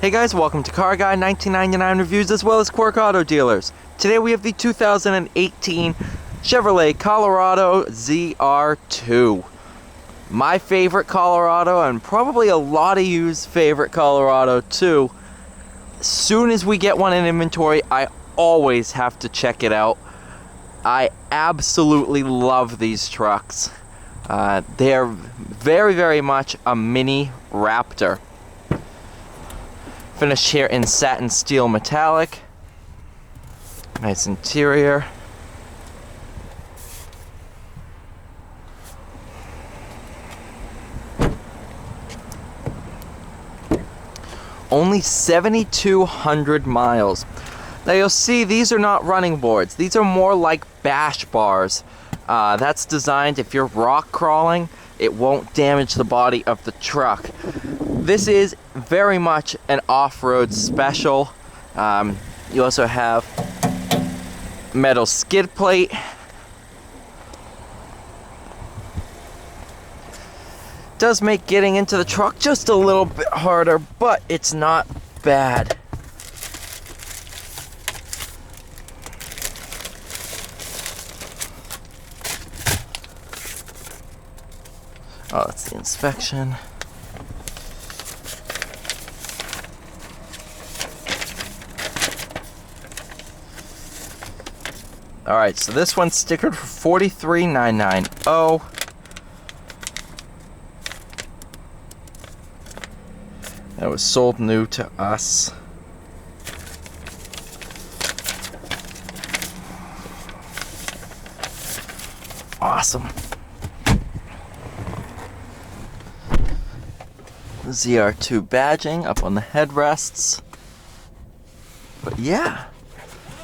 Hey guys, welcome to Car Guy 1999 Reviews as well as Quirk Auto Dealers. Today we have the 2018 Chevrolet Colorado ZR2. My favorite Colorado, and probably a lot of you's favorite Colorado too. As soon as we get one in inventory, I always have to check it out. I absolutely love these trucks. They're very, very much a mini Raptor. Finished here in satin steel metallic. Nice interior. Only 7,200 miles. Now you'll see these are not running boards. These are more like bash bars. That's designed if you're rock crawling, it won't damage the body of the truck. This is very much an off-road special. You also have metal skid plate. Does make getting into the truck just a little bit harder, but it's not bad. Oh, that's the inspection. Alright, so this one's stickered for $43,990. That was sold new to us. Awesome. ZR2 badging up on the headrests. But yeah,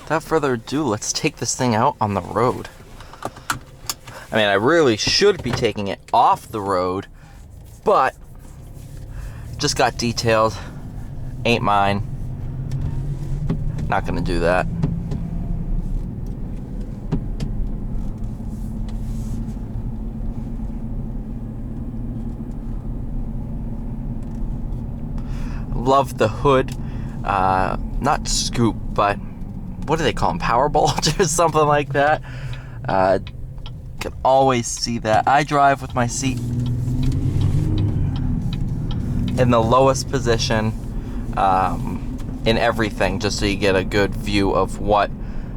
without further ado, let's take this thing out on the road. I mean, I really should be taking it off the road, but just got detailed. Ain't mine. Not gonna do that. Love the hood. Not scoop, but what do they call them? Power bulge or something like that. Can always see that. I drive with my seat in the lowest position in everything, just so you get a good view of what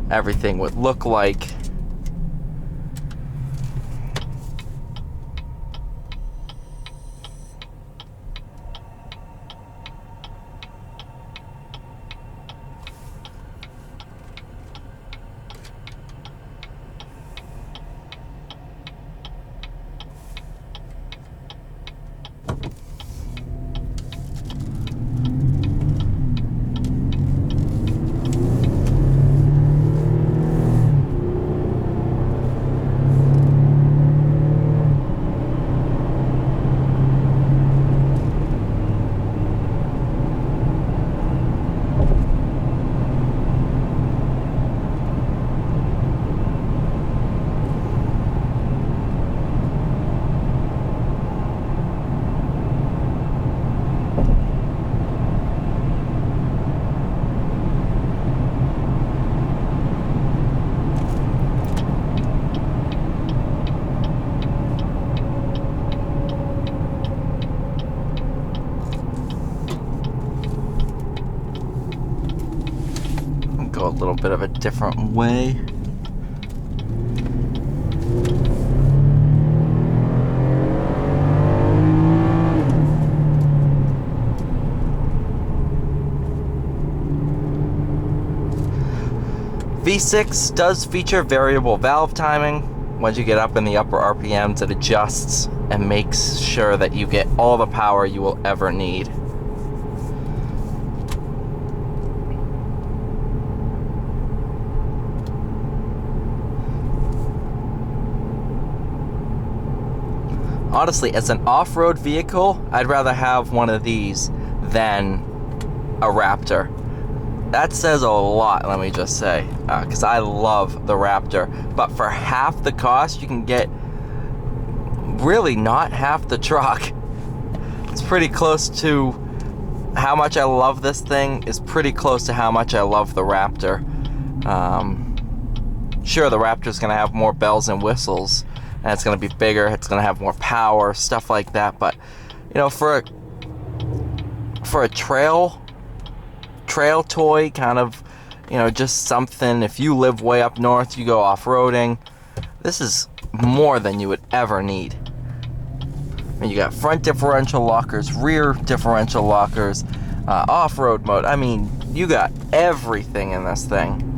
everything would look like. Go a little bit of a different way. V6 does feature variable valve timing. Once you get up in the upper RPMs, it adjusts and makes sure that you get all the power you will ever need. Honestly, as an off-road vehicle, I'd rather have one of these than a Raptor. That says a lot, let me just say, because I love the Raptor. But for half the cost, you can get really not half the truck. It's pretty close to how much I love this thing is pretty close to how much I love the Raptor. Sure, the Raptor's going to have more bells and whistles, and it's going to be bigger, it's going to have more power, stuff like that, but, you know, for a trail toy, kind of, you know, just something, if you live way up north, you go off-roading, this is more than you would ever need. And you got front differential lockers, rear differential lockers, off-road mode. I mean, you got everything in this thing.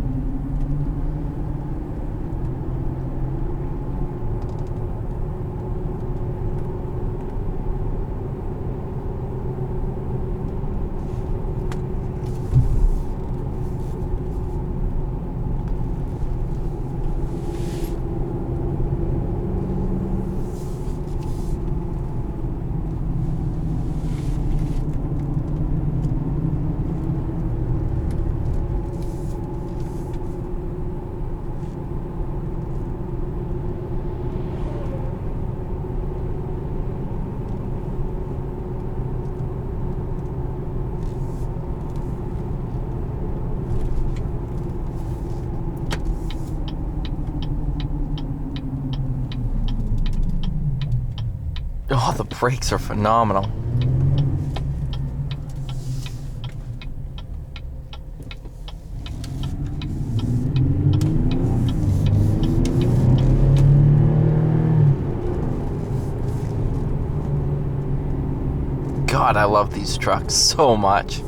Oh, the brakes are phenomenal. God, I love these trucks so much.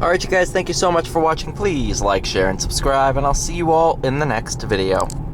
Alright, you guys, thank you so much for watching. Please like, share, and subscribe, and I'll see you all in the next video.